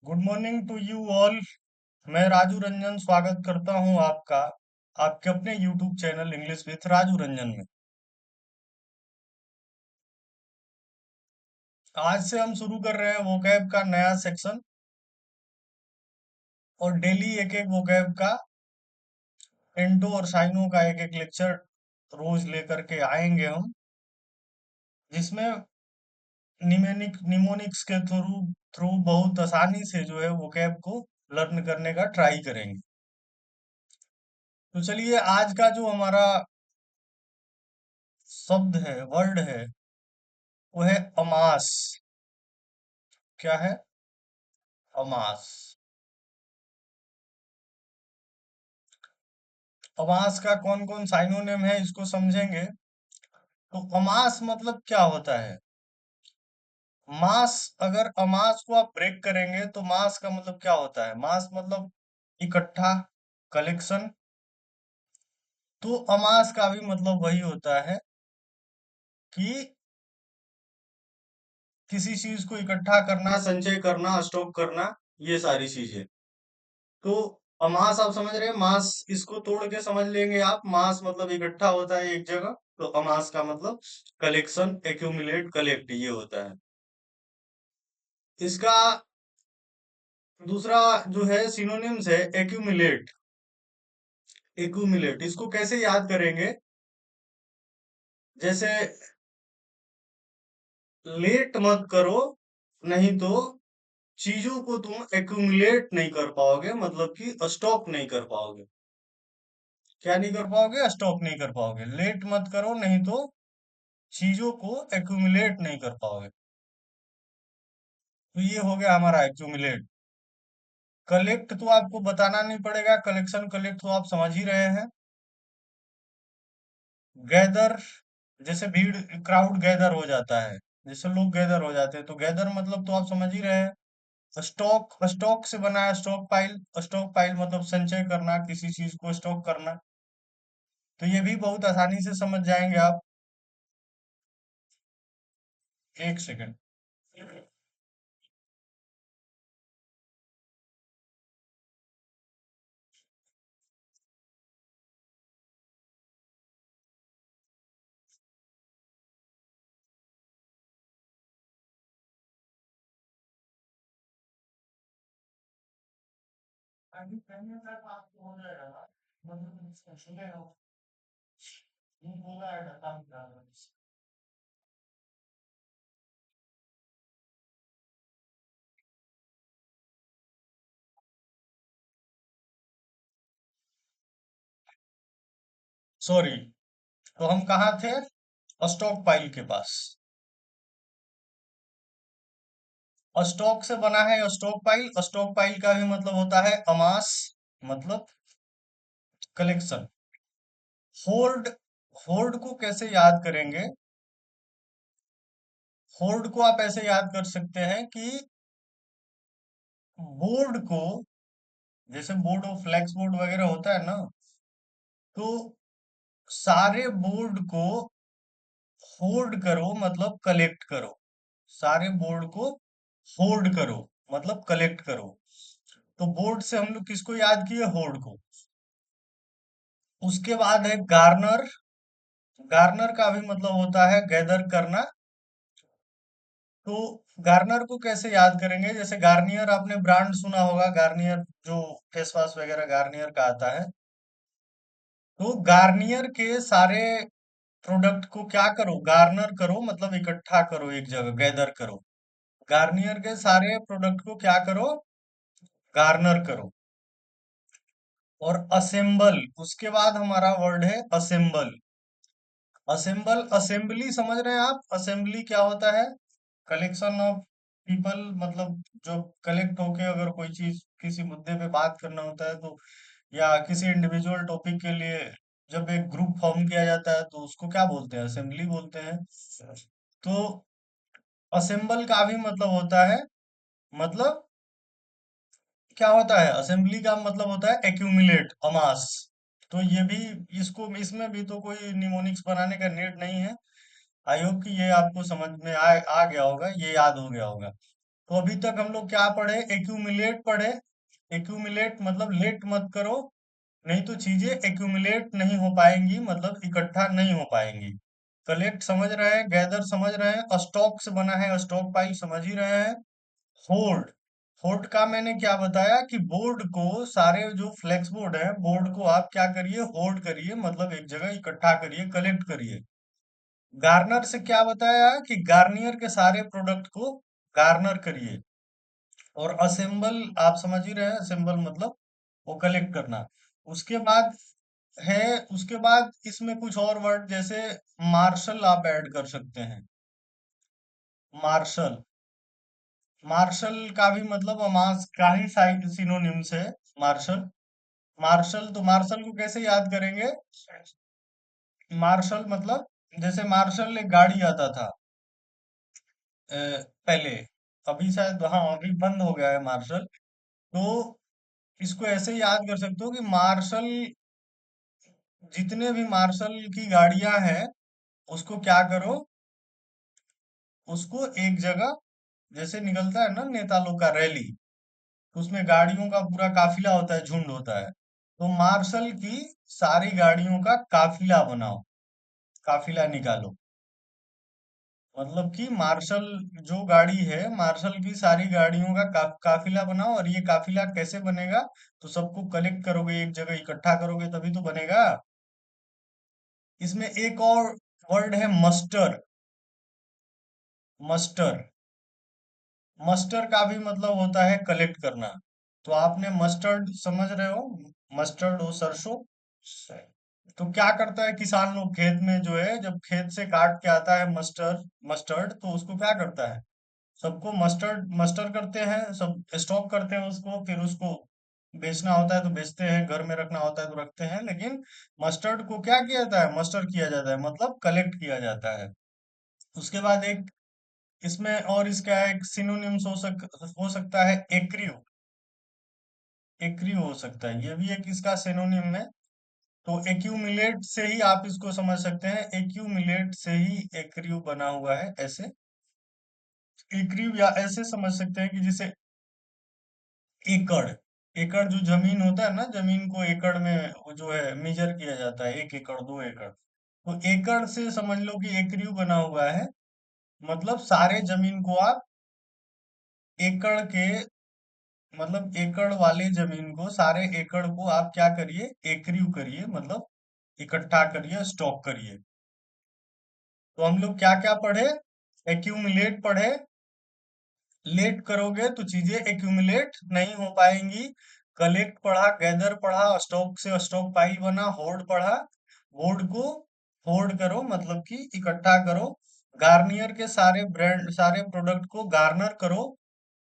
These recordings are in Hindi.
Good morning to you all. मैं राजू रंजन स्वागत करता हूं आपका आपके अपने YouTube channel English with Raju Ranjan में। आज से हम शुरू कर रहे हैं वोकैब का नया सेक्शन और डेली एक एक वोकैब का इंटो और साइनो का एक एक लेक्चर रोज लेकर के आएंगे हम, जिसमें निमोनिक्स के थ्रू थ्रू बहुत आसानी से जो है वोकैब को लर्न करने का ट्राई करेंगे। तो चलिए, आज का जो हमारा शब्द है, वर्ड है, वो है अमास। क्या है? अमास। अमास का कौन कौन साइनोनिम है, इसको समझेंगे। तो अमास मतलब क्या होता है? मास। अगर अमास को आप ब्रेक करेंगे तो मास का मतलब क्या होता है? मास मतलब इकट्ठा, कलेक्शन। तो अमास का भी मतलब वही होता है कि किसी चीज को इकट्ठा करना, संचय करना, स्टॉक करना, ये सारी चीजें। तो अमास आप समझ रहे हैं, मास। इसको तोड़ के समझ लेंगे आप। मास मतलब इकट्ठा होता है एक जगह, तो अमास का मतलब कलेक्शन, एक्यूमुलेट, कलेक्ट, ये होता है। इसका दूसरा जो है सिनोनिम्स है एक्यूमुलेट। एक्यूमुलेट इसको कैसे याद करेंगे? जैसे लेट मत करो, नहीं तो चीजों को तुम एक्यूमुलेट नहीं कर पाओगे, मतलब कि स्टॉक नहीं कर पाओगे। क्या नहीं कर पाओगे? स्टॉक नहीं कर पाओगे। लेट मत करो, नहीं तो चीजों को एक्यूमुलेट नहीं कर पाओगे। तो ये हो गया हमारा एक्यूमुलेट। कलेक्ट तो आपको बताना नहीं पड़ेगा, कलेक्शन कलेक्ट तो आप समझ ही रहे हैं। गैदर, जैसे भीड़, क्राउड गैदर हो जाता है, जैसे लोग गैदर हो जाते हैं, तो गैदर मतलब तो आप समझ ही रहे हैं। स्टॉक, स्टॉक से बना है स्टॉक पाइल। स्टॉक पाइल मतलब संचय करना, किसी चीज को स्टॉक करना। तो ये भी बहुत आसानी से समझ जाएंगे आप। एक सेकंड। सॉरी। तो हम कहाँ थे? स्टॉक पाइल के पास। स्टॉक से बना है स्टॉक पाइल। स्टॉक पाइल का भी मतलब होता है अमास, मतलब कलेक्शन। होल्ड। होल्ड को कैसे याद करेंगे? होल्ड को आप ऐसे याद कर सकते हैं कि बोर्ड को, जैसे बोर्ड और फ्लेक्स बोर्ड वगैरह होता है ना, तो सारे बोर्ड को होल्ड करो मतलब कलेक्ट करो। सारे बोर्ड को होल्ड करो मतलब कलेक्ट करो। तो बोर्ड से हम लोग किसको याद किए? होल्ड को। उसके बाद है गार्नर। गार्नर का भी मतलब होता है गैदर करना। तो गार्नर को कैसे याद करेंगे? जैसे गार्नियर, आपने ब्रांड सुना होगा, गार्नियर जो फेस वॉश वगैरह गार्नियर का आता है। तो गार्नियर के सारे प्रोडक्ट को क्या करो? गार्नर करो मतलब इकट्ठा करो, एक जगह गैदर करो। गार्नियर के सारे प्रोडक्ट को क्या करो? गार्नर करो। और असेंबल, उसके बाद हमारा वर्ड है असेंबल। असेंबल, असेंबली समझ रहे हैं आप? असेंबली क्या होता है? कलेक्शन ऑफ पीपल, मतलब जो कलेक्ट होके अगर कोई चीज, किसी मुद्दे पे बात करना होता है, तो या किसी इंडिविजुअल टॉपिक के लिए जब एक ग्रुप फॉर्म किया जाता है तो उसको क्या बोलते हैं? असेंबली बोलते हैं। तो असेंबल का भी मतलब होता है, मतलब क्या होता है? असेंबली का मतलब होता है एक्यूमुलेट, अमास। तो ये भी, इसको इसमें भी तो कोई निमोनिक्स बनाने का नीड नहीं है। आई होप कि ये आपको समझ में आ गया होगा, ये याद हो गया होगा। तो अभी तक हम लोग क्या पढ़े, एक्यूमुलेट पढ़े। एक्यूमुलेट मतलब लेट मत करो, नहीं तो चीजें एक्यूमुलेट नहीं हो पाएंगी, मतलब इकट्ठा नहीं हो पाएंगी। कलेक्ट समझ रहे हैं, गैदर समझ रहे हैं, स्टॉक से बना है स्टॉक पाइल समझ ही रहे हैं। होल्ड, होल्ड का मैंने क्या बताया कि बोर्ड को, सारे जो फ्लेक्स बोर्ड है, बोर्ड को आप क्या करिए, होल्ड करिए, मतलब एक जगह इकट्ठा करिए, कलेक्ट करिए। गार्नर से क्या बताया कि गार्नियर के सारे प्रोडक्ट को गार्नर करिए। और असेंबल आप समझ ही रहे हैं, असेंबल मतलब वो कलेक्ट करना। उसके बाद है, उसके बाद इसमें कुछ और वर्ड जैसे मार्शल आप ऐड कर सकते हैं। मार्शल, मार्शल का भी मतलब अमास का ही सिनोनिम्स है। मार्शल, मार्शल तो मार्शल को कैसे याद करेंगे, मार्शल मतलब जैसे मार्शल एक गाड़ी आता था पहले, अभी शायद, हाँ अभी बंद हो गया है मार्शल। तो इसको ऐसे याद कर सकते हो कि मार्शल, जितने भी मार्शल की गाड़ियां हैं उसको क्या करो, उसको एक जगह, जैसे निकलता है ना नेता लोग का रैली, तो उसमें गाड़ियों का पूरा काफिला होता है, झुंड होता है, तो मार्शल की सारी गाड़ियों का काफिला बनाओ, काफिला निकालो। मतलब कि मार्शल जो गाड़ी है, मार्शल की सारी गाड़ियों का काफिला बनाओ। और ये काफिला कैसे बनेगा, तो सबको कलेक्ट करोगे, एक जगह इकट्ठा करोगे तभी तो बनेगा। इसमें एक और वर्ड है मस्टर। मस्टर, मस्टर का भी मतलब होता है कलेक्ट करना। तो आपने मस्टर्ड समझ रहे हो, मस्टर्ड हो सरसों। तो क्या करता है किसान लोग खेत में, जो है जब खेत से काट के आता है मस्टर्ड, मस्टर्ड तो उसको क्या करता है, सबको मस्टर्ड, मस्टर करते हैं, सब स्टॉक करते हैं उसको, फिर उसको बेचना होता है तो बेचते हैं, घर में रखना होता है तो रखते हैं, लेकिन मस्टर्ड को क्या किया जाता है, मस्टर किया जाता है, मतलब कलेक्ट किया जाता है। उसके बाद एक इसमें और इसका एक सिनोनिम्स हो सकता है एक्रियो। एक्रियो हो सकता है, ये भी एक इसका सिनोनिम है। तो एक्यूमुलेट से ही आप इसको समझ सकते हैं, एक्यूमुलेट से ही एक्रियो बना हुआ है ऐसे। एक्रियो या ऐसे समझ सकते हैं कि जैसे एकड़, एकड़ जो जमीन होता है ना, जमीन को एकड़ में वो जो है मेजर किया जाता है, 1 एकड़ 2 एकड़, तो एकड़ से समझ लो कि एकरियो बना हुआ है। मतलब सारे जमीन को आप एकड़ के, मतलब एकड़ वाले जमीन को, सारे एकड़ को आप क्या करिए, एकरियो करिए, मतलब इकट्ठा करिए, स्टॉक करिए। तो हम लोग क्या क्या पढ़े, एक्यूमुलेट पढ़े। लेट करोगे तो चीजें एक्यूमुलेट नहीं हो पाएंगी। कलेक्ट पढ़ा, गैदर पढ़ा, स्टॉक से स्टॉक पाइल बना, होर्ड पढ़ा, बोर्ड को होर्ड करो मतलब कि इकट्ठा करो। गार्नियर के सारे ब्रांड, सारे प्रोडक्ट को गार्नर करो।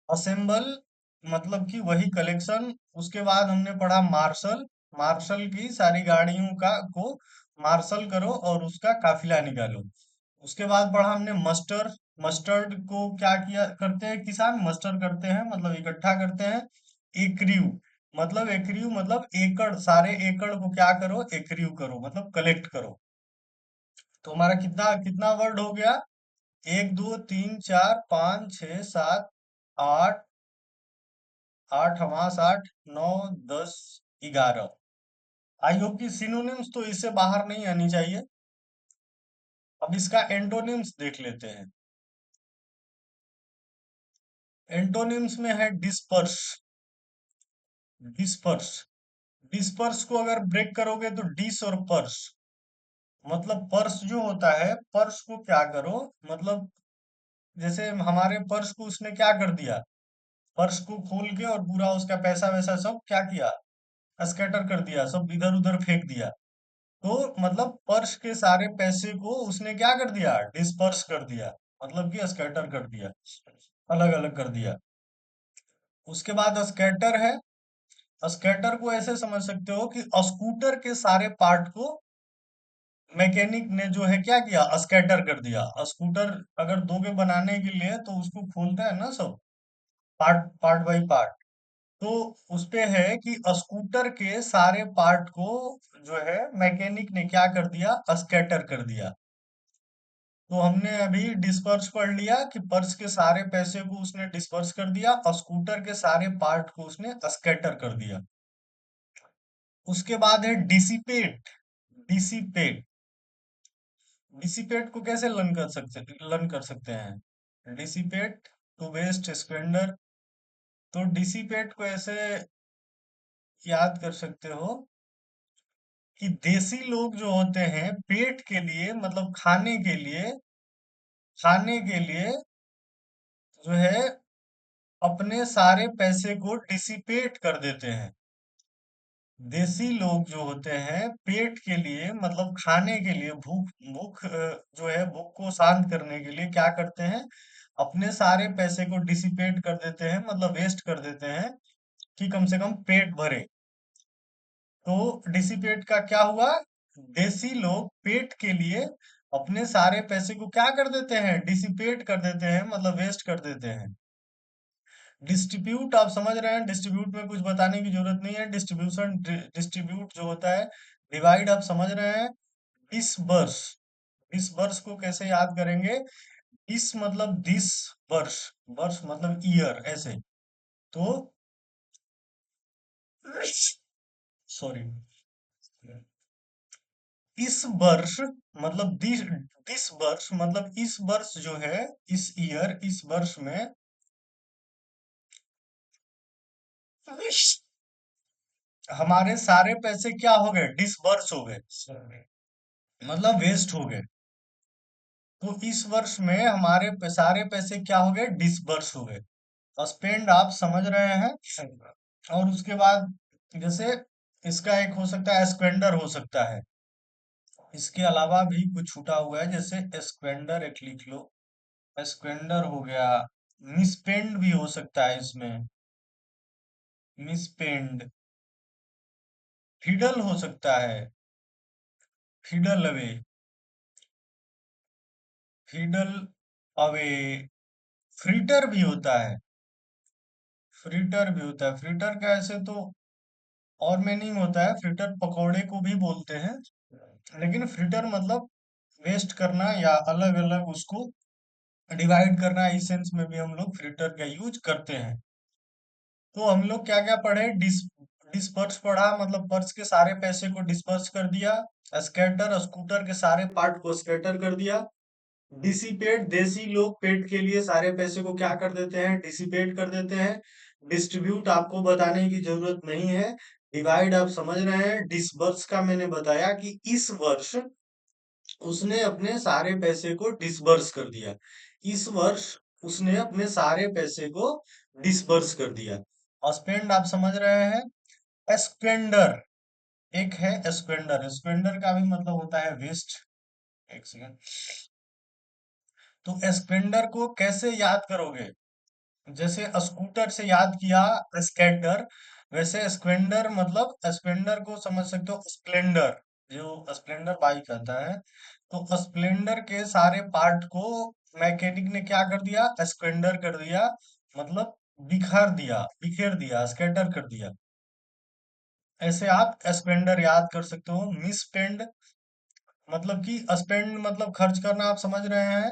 असेंबल मतलब कि वही कलेक्शन। उसके बाद हमने पढ़ा मार्शल, मार्शल की सारी गाड़ियों का को मार्शल करो और उसका काफिला निकालो। उसके बाद पढ़ा हमने मस्टर, मस्टर्ड को क्या किया करते हैं किसान, मस्टर करते हैं मतलब इकट्ठा करते हैं। एकरियू, मतलब एकरियू मतलब एकड़, सारे एकड़ को क्या करो, एकरियू करो, मतलब कलेक्ट करो। तो हमारा कितना कितना वर्ड हो गया, 1 2 3 4 5 6 7 8, 8 8 9 10 11। आई होप कि सिनोनिम्स तो इससे बाहर नहीं आनी चाहिए। अब इसका एंटोनिम्स देख लेते हैं। एंटोनिम्स में है डिस्पर्स, डिस्पर्स, डिस्पर्स को अगर ब्रेक करोगे तो डिस और पर्स, मतलब पर्स जो होता है, पर्स को क्या करो, मतलब जैसे हमारे पर्स को उसने क्या कर दिया, पर्स को खोल के और पूरा उसका पैसा वैसा सब क्या किया, स्कैटर कर दिया, सब इधर उधर फेंक दिया। तो मतलब पर्स के सारे पैसे को उसने क्या कर दिया, डिस्पर्स कर दिया, मतलब कि स्कैटर कर दिया, अलग अलग कर दिया। उसके बाद स्कैटर है, स्कैटर को ऐसे समझ सकते हो कि स्कूटर के सारे पार्ट को मैकेनिक ने जो है क्या किया, स्कैटर कर दिया। स्कूटर अगर दोगे बनाने के लिए तो उसको खोलता है ना सब, पार्ट पार्ट बाई पार्ट। तो उसपे है कि स्कूटर के सारे पार्ट को जो है मैकेनिक ने क्या कर दिया, स्कैटर कर दिया। तो हमने अभी डिस्पर्स पढ़ लिया कि पर्स के सारे पैसे को उसने डिस्पर्स कर दिया और स्कूटर के सारे पार्ट को उसने स्कैटर कर दिया। उसके बाद है डिसिपेट। डिसिपेट। डिसिपेट को कैसे लर्न कर सकते हैं? Dissipate to waste splendour. तो डिसिपेट को ऐसे याद कर सकते हो कि देसी लोग जो होते हैं पेट के लिए मतलब खाने के लिए जो है अपने सारे पैसे को डिसिपेट कर देते हैं। देसी लोग जो होते हैं पेट के लिए मतलब खाने के लिए भूख भूख जो है भूख को शांत करने के लिए क्या करते हैं? अपने सारे पैसे को डिसिपेट कर देते हैं मतलब वेस्ट कर देते हैं कि कम से कम पेट भरे। तो डिसिपेट का क्या हुआ? देसी लोग पेट के लिए अपने सारे पैसे को क्या कर देते हैं? डिसिपेट कर देते हैं मतलब वेस्ट कर देते हैं। डिस्ट्रीब्यूट आप समझ रहे हैं, डिस्ट्रीब्यूट में कुछ बताने की जरूरत नहीं है। डिस्ट्रीब्यूशन डिस्ट्रीब्यूट जो होता है, डिवाइड आप समझ रहे हैं। डिसबर्स। डिसबर्स को कैसे याद करेंगे? डिस मतलब दिस, वर्ष, वर्ष मतलब ईयर, ऐसे। तो सॉरी, इस वर्ष मतलब दिस वर्ष मतलब इस वर्ष जो है, इस ईयर, इस वर्ष में हमारे सारे पैसे क्या हो गए? डिसबर्स हो गए, मतलब वेस्ट हो गए। तो इस वर्ष में हमारे सारे पैसे क्या हो गए? डिसबर्स हो गए। स्पेंड आप समझ रहे हैं। और उसके बाद जैसे इसका एक हो सकता है स्क्वेंडर हो सकता है। इसके अलावा भी कुछ छूटा हुआ है, जैसे स्क्वेंडर एक लिख लो। स्क्वेंडर हो गया। मिसपेंड भी हो सकता है इसमें। मिसपेंड। फिडल हो सकता है। Fiddle away. Fiddle away. Fritter भी होता है। फ्रीटर भी होता है। फ्रीटर का ऐसे तो और मीनिंग होता है। फ्रीटर पकोड़े को भी बोलते हैं, लेकिन फ्रीटर मतलब वेस्ट करना या अलग अलग उसको डिवाइड करना, इस सेंस में भी हम लोग फ्रीटर का यूज करते हैं। तो हम लोग क्या क्या पढ़े? डिस्पर्स पढ़ा मतलब पर्स के सारे पैसे को डिस्पर्स कर दिया। स्कैटर, स्कूटर के सारे पार्ट को स्कैटर कर दिया। डिसिपेट, देसी लोग पेट के लिए सारे पैसे को क्या कर देते हैं? डिसिपेट कर देते हैं। डिस्ट्रीब्यूट आपको बताने की जरूरत नहीं है। डिवाइड आप समझ रहे हैं। डिसबर्स का मैंने बताया कि इस वर्ष उसने अपने सारे पैसे को डिसबर्स कर दिया। इस वर्ष उसने अपने सारे पैसे को डिसबर्स कर दिया। स्पेंड आप समझ रहे हैं। स्पेंडर एक है। स्पेंडर, स्पेंडर का भी मतलब होता है वेस्ट। एक सेकंड। तो स्पेंडर को कैसे याद करोगे? जैसे स्कूटर से याद किया स्केटर, वैसे स्प्लेंडर मतलब स्प्लेंडर को समझ सकते हो। स्प्लेंडर, जो स्प्लेंडर बाइक आता है, तो स्प्लेंडर के सारे पार्ट को मैकेनिक ने क्या कर दिया? स्प्लेंडर कर दिया, मतलब बिखेर दिया, स्कैटर कर दिया। ऐसे आप स्पेंडर याद कर सकते हो। मिसस्पेंड मतलब कि स्पेंड मतलब खर्च करना, आप समझ रहे हैं।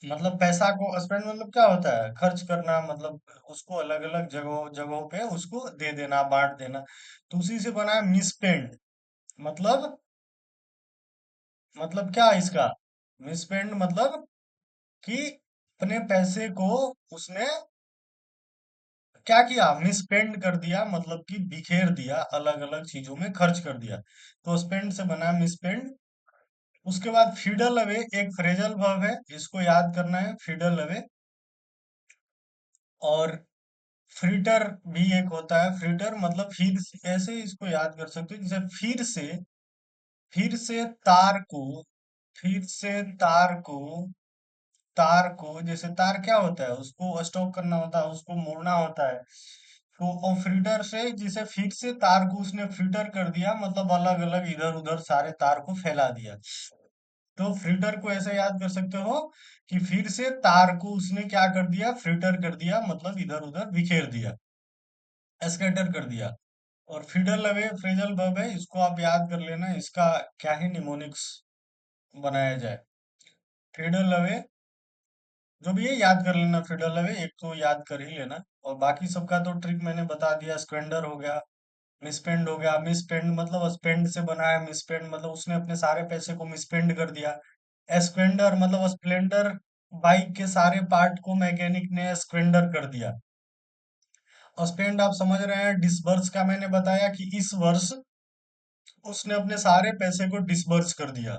मतलब पैसा को स्पेंड मतलब क्या होता है? खर्च करना, मतलब उसको अलग अलग जगहों जगहों पे उसको दे देना, बांट देना। तो उसी से बना है मिसस्पेंड। मतलब क्या इसका? मिसस्पेंड मतलब कि अपने पैसे को उसने क्या किया? मिसस्पेंड कर दिया, मतलब कि बिखेर दिया, अलग अलग चीजों में खर्च कर दिया। तो स्पेंड से बना मिसस्पेंड। उसके बाद फिडल अवे एक फ्रेजल वर्ब है, इसको याद करना है, फिडल अवे। और फ्रीटर भी एक होता है। फ्रीटर मतलब ऐसे इसको याद कर सकते हो, जैसे फिर से तार को, फिर से तार को जैसे तार क्या होता है? उसको स्टॉक करना होता है, उसको मोड़ना होता है। तो और फ्रीटर से जिसे फिर से तार को उसने फ्रीटर कर दिया, मतलब अलग अलग इधर उधर सारे तार को फैला दिया। तो फ्रीटर को ऐसे याद कर सकते हो कि फिर से तार को उसने क्या कर दिया? फ्रीटर कर दिया, मतलब इधर उधर बिखेर दिया, स्कैटर कर दिया। और फिडल अवे फ्रेजल वर्ब है, इसको आप याद कर लेना, इसका क्या है निमोनिक्स बनाया जाए। फ्रीडो लवे, जो भी है याद कर लेना। फ्रीडो लवे एक तो याद कर ही लेना, और बाकी सबका तो ट्रिक मैंने बता दिया। स्क्वेंडर हो गया, मिसपेंड हो गया। मिसपेंड मतलब स्पेंड से बना है, मिसपेंड मतलब उसने अपने सारे पैसे को मिसपेंड कर दिया। स्क्वेंडर मतलब स्प्लेंडर बाइक के सारे पार्ट को मैकेनिक ने स्क्वेंडर कर दिया। और स्पेंड आप समझ रहे हैं। डिसबर्स का मैंने बताया कि इस वर्ष उसने अपने सारे पैसे को डिसबर्स कर दिया।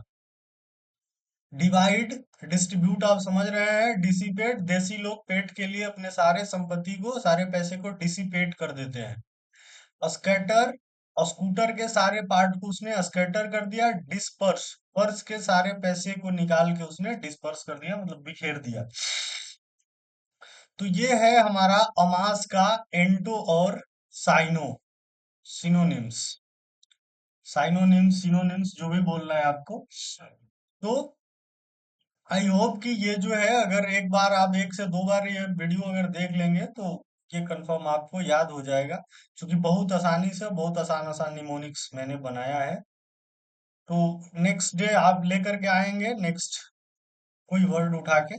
डिवाइड, डिस्ट्रीब्यूट आप समझ रहे हैं। डिसिपेट, देसी लोग पेट के लिए अपने सारे संपत्ति को, सारे पैसे को डिसिपेट कर देते हैं। स्कैटर, और स्कूटर के सारे पार्ट को उसने स्कैटर कर दिया। डिस्पर्स, पर्स के सारे पैसे को निकाल के उसने डिस्पर्स कर दिया, मतलब बिखेर दिया। तो ये है हमारा अमास का एंटो और साइनो, सिनोनिम्स। साइनोनिम्स, सिनोनिम्स जो भी बोलना है आपको। तो आई होप कि ये जो है, अगर एक बार आप एक से दो बार ये वीडियो अगर देख लेंगे तो ये कंफर्म आपको याद हो जाएगा। क्योंकि बहुत आसानी से, बहुत आसान आसान निमोनिक्स मैंने बनाया है। तो नेक्स्ट डे आप लेकर के आएंगे नेक्स्ट कोई वर्ड उठा के,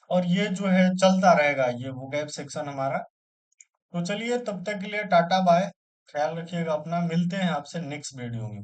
और ये जो है चलता रहेगा ये वोकैब सेक्शन हमारा। तो चलिए, तब तक के लिए टाटा बाय। ख्याल रखिएगा अपना, मिलते हैं आपसे नेक्स्ट वीडियो में।